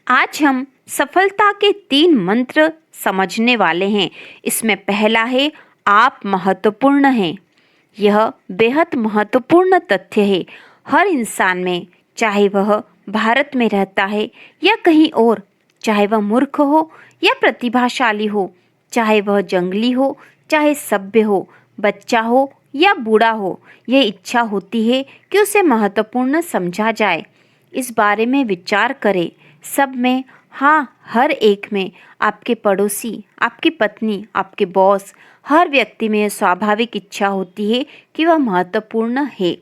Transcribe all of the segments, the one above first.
आज हम सफलता के 3 मंत्र समझने वाले हैं। इसमें पहला है आप महत्वपूर्ण हैं। यह बेहद महत्वपूर्ण तथ्य है। हर इंसान में, चाहे वह भारत में रहता है या कहीं और, चाहे वह मूर्ख हो या प्रतिभाशाली हो, चाहे वह जंगली हो, चाहे सभ्य हो, बच्चा हो या बूढ़ा हो, यह इच्छा होती है कि उसे महत्वपूर्ण समझा जाए। इस बारे में विचार करें। सब में, हाँ, हर एक में, आपके पड़ोसी, आपकी पत्नी, आपके बॉस, हर व्यक्ति में यह स्वाभाविक इच्छा होती है कि वह महत्वपूर्ण है।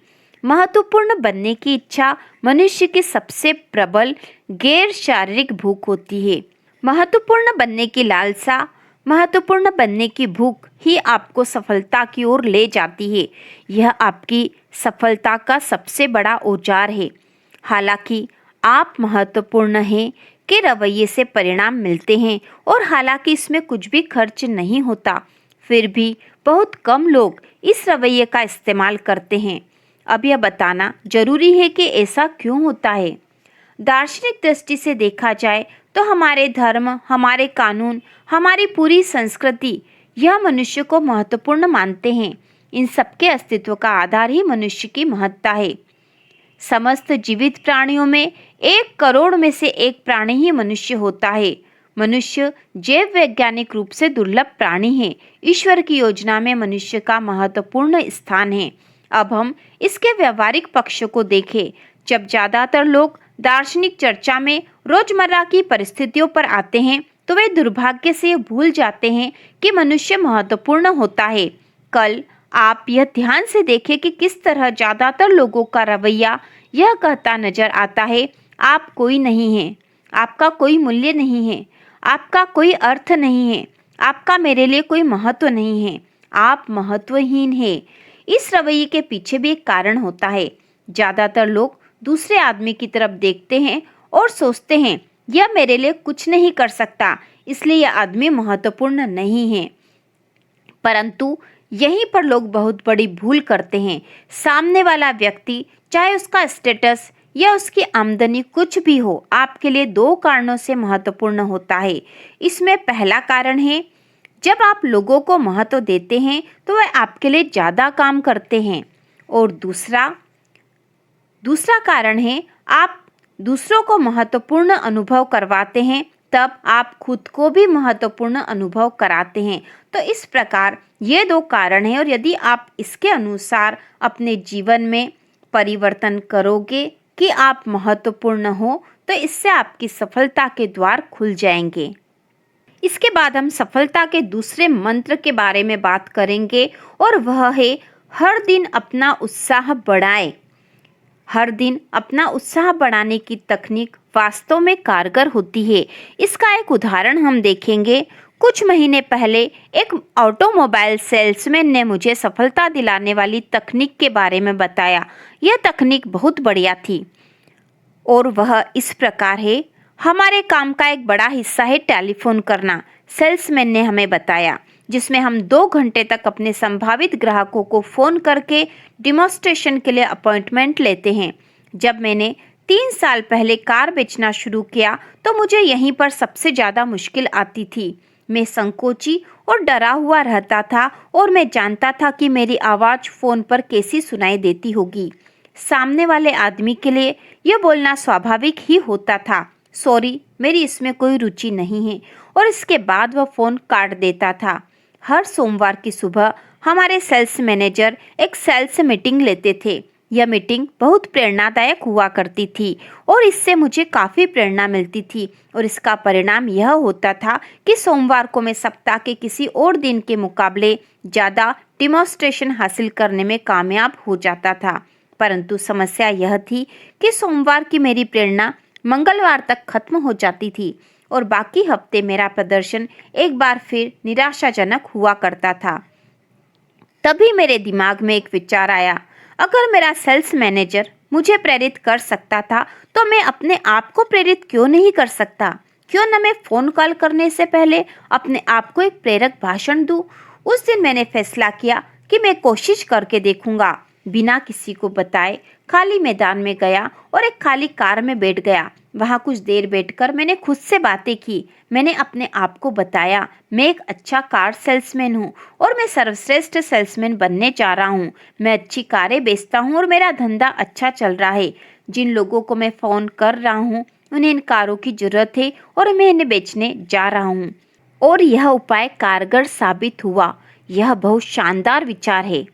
महत्वपूर्ण बनने की इच्छा मनुष्य की सबसे प्रबल गैर शारीरिक भूख होती है। महत्वपूर्ण बनने की लालसा, महत्वपूर्ण बनने की भूख ही आपको सफलता की ओर ले जाती है। यह आपकी सफलता का सबसे बड़ा औजार है। हालांकि आप महत्वपूर्ण हैं के रवैये से परिणाम मिलते हैं और हालांकि इसमें कुछ भी खर्च नहीं होता, फिर भी बहुत कम लोग इस रवैये का इस्तेमाल करते हैं। अब यह बताना जरूरी है कि ऐसा क्यों होता है। दार्शनिक दृष्टि से देखा जाए तो हमारे धर्म, हमारे कानून, हमारी पूरी संस्कृति यह मनुष्य को महत्वपूर्ण मानते हैं। इन सबके अस्तित्व का आधार ही मनुष्य की महत्ता है। समस्त जीवित प्राणियों में 1 करोड़ में से एक प्राणी ही मनुष्य होता है। मनुष्य जैव वैज्ञानिक रूप से दुर्लभ प्राणी है। ईश्वर की योजना में मनुष्य का महत्वपूर्ण स्थान है। अब हम इसके व्यवहारिक पक्ष को देखें। जब ज्यादातर लोग दार्शनिक चर्चा में रोजमर्रा की परिस्थितियों पर आते हैं तो वे दुर्भाग्य से भूल जाते हैं कि मनुष्य महत्वपूर्ण होता है। कल आप यह ध्यान से देखें कि किस तरह ज्यादातर लोगों का रवैया यह कहता नजर आता है, आप कोई नहीं हैं, आपका कोई मूल्य नहीं है, आपका कोई अर्थ नहीं है, आपका मेरे लिए कोई महत्व नहीं है, आप महत्वहीन हैं। इस रवैये के पीछे भी एक कारण होता है। ज्यादातर लोग दूसरे आदमी की तरफ देखते हैं और सोचते हैं यह मेरे लिए कुछ नहीं कर सकता, इसलिए यह आदमी महत्वपूर्ण नहीं है। परंतु यहीं पर लोग बहुत बड़ी भूल करते हैं। सामने वाला व्यक्ति, चाहे उसका स्टेटस या उसकी आमदनी कुछ भी हो, आपके लिए 2 कारणों से महत्वपूर्ण होता है। इसमें पहला कारण है, जब आप लोगों को महत्व देते हैं तो वह आपके लिए ज़्यादा काम करते हैं। और दूसरा कारण है, आप दूसरों को महत्वपूर्ण अनुभव करवाते हैं, तब आप खुद को भी महत्वपूर्ण अनुभव कराते हैं। तो इस प्रकार ये 2 कारण हैं और यदि आप इसके अनुसार अपने जीवन में परिवर्तन करोगे कि आप महत्वपूर्ण हो, तो इससे आपकी सफलता के द्वार खुल जाएंगे। इसके बाद हम सफलता के दूसरे मंत्र के बारे में बात करेंगे और वह है हर दिन अपना उत्साह बढ़ाएं। हर दिन अपना उत्साह बढ़ाने की तकनीक वास्तव में कारगर होती है। इसका एक उदाहरण हम देखेंगे। कुछ महीने पहले एक ऑटोमोबाइल सेल्समैन ने मुझे सफलता दिलाने वाली तकनीक के बारे में बताया। यह तकनीक बहुत बढ़िया थी और वह इस प्रकार है। हमारे काम का एक बड़ा हिस्सा है टेलीफोन करना, सेल्समैन ने हमें बताया, जिसमें हम 2 घंटे तक अपने संभावित ग्राहकों को फ़ोन करके डिमॉन्स्ट्रेशन के लिए अपॉइंटमेंट लेते हैं। जब मैंने 3 साल पहले कार बेचना शुरू किया तो मुझे यहीं पर सबसे ज़्यादा मुश्किल आती थी। मैं संकोची और डरा हुआ रहता था और मैं जानता था कि मेरी आवाज़ फ़ोन पर कैसी सुनाई देती होगी। सामने वाले आदमी के लिए यह बोलना स्वाभाविक ही होता था, सॉरी, मेरी इसमें कोई रुचि नहीं है, और इसके बाद वह फ़ोन काट देता था। हर सोमवार की सुबह हमारे सेल्स मैनेजर एक सेल्स मीटिंग लेते थे। यह मीटिंग बहुत प्रेरणादायक हुआ करती थी और इससे मुझे काफ़ी प्रेरणा मिलती थी और इसका परिणाम यह होता था कि सोमवार को मैं सप्ताह के किसी और दिन के मुकाबले ज़्यादा डिमॉन्स्ट्रेशन हासिल करने में कामयाब हो जाता था। परंतु समस्या यह थी कि सोमवार की मेरी प्रेरणा मंगलवार तक खत्म हो जाती थी और बाकी हफ्ते मेरा प्रदर्शन एक बार फिर निराशाजनक हुआ करता था। तभी मेरे दिमाग में एक विचार आया, अगर मेरा सेल्स मैनेजर मुझे प्रेरित कर सकता था तो मैं अपने आप को प्रेरित क्यों नहीं कर सकता? क्यों न मैं फ़ोन कॉल करने से पहले अपने आप को एक प्रेरक भाषण दूं? उस दिन मैंने फैसला किया कि मैं कोशिश करके देखूंगा। बिना किसी को बताए खाली मैदान में गया और एक खाली कार में बैठ गया। वहाँ कुछ देर बैठकर मैंने खुद से बातें की। मैंने अपने आप को बताया, मैं एक अच्छा कार सेल्समैन हूँ और मैं सर्वश्रेष्ठ सेल्समैन बनने जा रहा हूँ। मैं अच्छी कारें बेचता हूँ और मेरा धंधा अच्छा चल रहा है। जिन लोगों को मैं फ़ोन कर रहा हूँ उन्हें इन कारों की ज़रूरत है और मैं इन्हें बेचने जा रहा हूँ। और यह उपाय कारगर साबित हुआ। यह बहुत शानदार विचार है।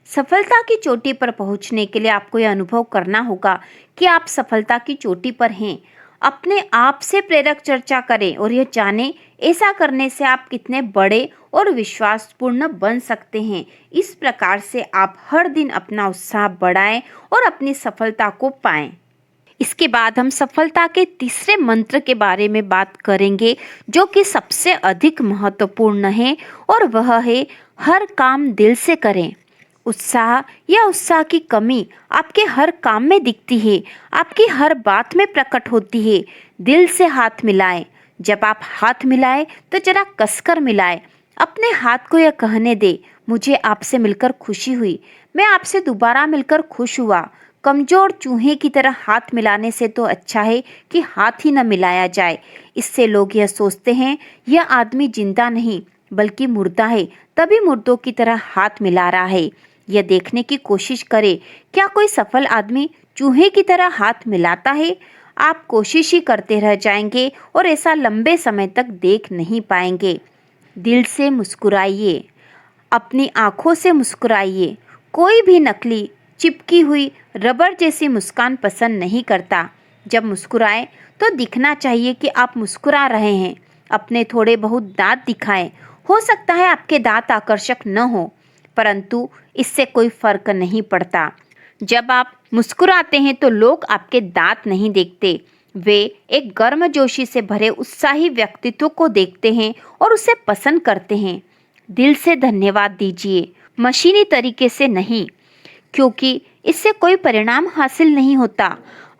सफलता की चोटी पर पहुंचने के लिए आपको यह अनुभव करना होगा कि आप सफलता की चोटी पर हैं। अपने आप से प्रेरक चर्चा करें और यह जानें ऐसा करने से आप कितने बड़े और विश्वासपूर्ण बन सकते हैं। इस प्रकार से आप हर दिन अपना उत्साह बढ़ाएं और अपनी सफलता को पाएं। इसके बाद हम सफलता के तीसरे मंत्र के बारे में बात करेंगे, जो कि सबसे अधिक महत्वपूर्ण है, और वह है हर काम दिल से करें। उत्साह या उत्साह की कमी आपके हर काम में दिखती है, आपकी हर बात में प्रकट होती है। दिल से हाथ मिलाएं। जब आप हाथ मिलाएं तो जरा कसकर मिलाएं। अपने हाथ को यह कहने दे, मुझे आपसे मिलकर खुशी हुई, मैं आपसे दोबारा मिलकर खुश हुआ। कमजोर चूहे की तरह हाथ मिलाने से तो अच्छा है कि हाथ ही न मिलाया जाए। इससे लोग यह सोचते हैं यह आदमी जिंदा नहीं बल्कि मुर्दा है, तभी मुर्दों की तरह हाथ मिला रहा है। यह देखने की कोशिश करें, क्या कोई सफल आदमी चूहे की तरह हाथ मिलाता है? आप कोशिश ही करते रह जाएंगे और ऐसा लंबे समय तक देख नहीं पाएंगे। दिल से मुस्कुराइए, अपनी आंखों से मुस्कुराइए। कोई भी नकली चिपकी हुई रबर जैसी मुस्कान पसंद नहीं करता। जब मुस्कुराएं तो दिखना चाहिए कि आप मुस्कुरा रहे हैं। अपने थोड़े बहुत दांत दिखाएं। हो सकता है आपके दांत आकर्षक न हो, परंतु इससे कोई फर्क नहीं पड़ता। जब आप मुस्कुराते हैं तो लोग आपके दांत नहीं देखते, वे एक गर्मजोशी से भरे उत्साही व्यक्तित्व को देखते हैं और उसे पसंद करते हैं। दिल से धन्यवाद दीजिए, मशीनी तरीके से नहीं, क्योंकि इससे कोई परिणाम हासिल नहीं होता।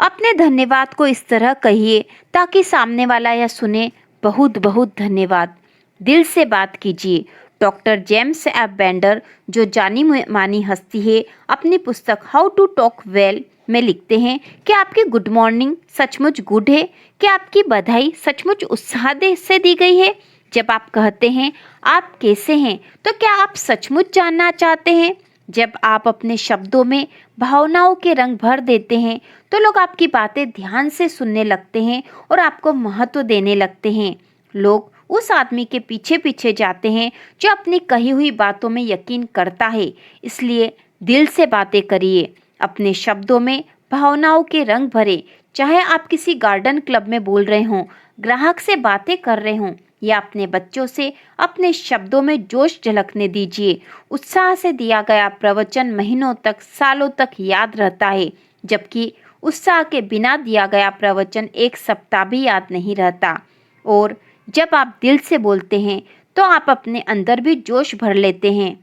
अपने धन्यवाद को इस तरह कहिए ताकि सामने वाला यह सुने, बहुत बहुत धन्यवाद। दिल से बात कीजिए। डॉक्टर जेम्स एफ बेंडर, जो जानी मानी हस्ती है, अपनी पुस्तक हाउ टू टॉक वेल में लिखते हैं कि आपकी गुड मॉर्निंग सचमुच गुड है, कि आपकी बधाई सचमुच उत्साह से दी गई है। जब आप कहते हैं आप कैसे हैं, तो क्या आप सचमुच जानना चाहते हैं? जब आप अपने शब्दों में भावनाओं के रंग भर देते हैं तो लोग आपकी बातें ध्यान से सुनने लगते हैं और आपको महत्व देने लगते हैं। लोग उस आदमी के पीछे पीछे जाते हैं जो अपनी कही हुई बातों में यकीन करता है। इसलिए दिल से बातें करिए, अपने शब्दों में भावनाओं के रंग भरे। चाहे आप किसी गार्डन क्लब में बोल रहे हों, ग्राहक से बातें कर रहे हों या अपने बच्चों से, अपने शब्दों में जोश झलकने दीजिए। उत्साह से दिया गया प्रवचन महीनों तक, सालों तक याद रहता है, जबकि उत्साह के बिना दिया गया प्रवचन एक सप्ताह भी याद नहीं रहता। और जब आप दिल से बोलते हैं तो आप अपने अंदर भी जोश भर लेते हैं।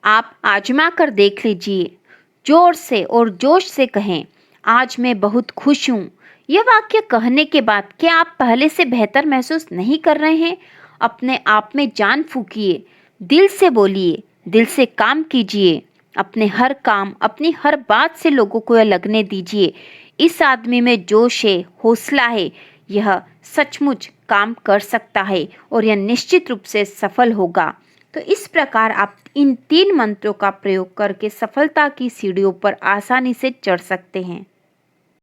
आप आजमा कर देख लीजिए। जोर से और जोश से कहें, आज मैं बहुत खुश हूँ। यह वाक्य कहने के बाद क्या आप पहले से बेहतर महसूस नहीं कर रहे हैं? अपने आप में जान फूंकिए, दिल से बोलिए, दिल से काम कीजिए। अपने हर काम, अपनी हर बात से लोगों को यह लगने दीजिए, इस आदमी में जोश है, हौसला है, यह सचमुच काम कर सकता है और यह निश्चित रूप से सफल होगा। तो इस प्रकार आप इन 3 मंत्रों का प्रयोग करके सफलता की सीढ़ियों पर आसानी से चढ़ सकते हैं।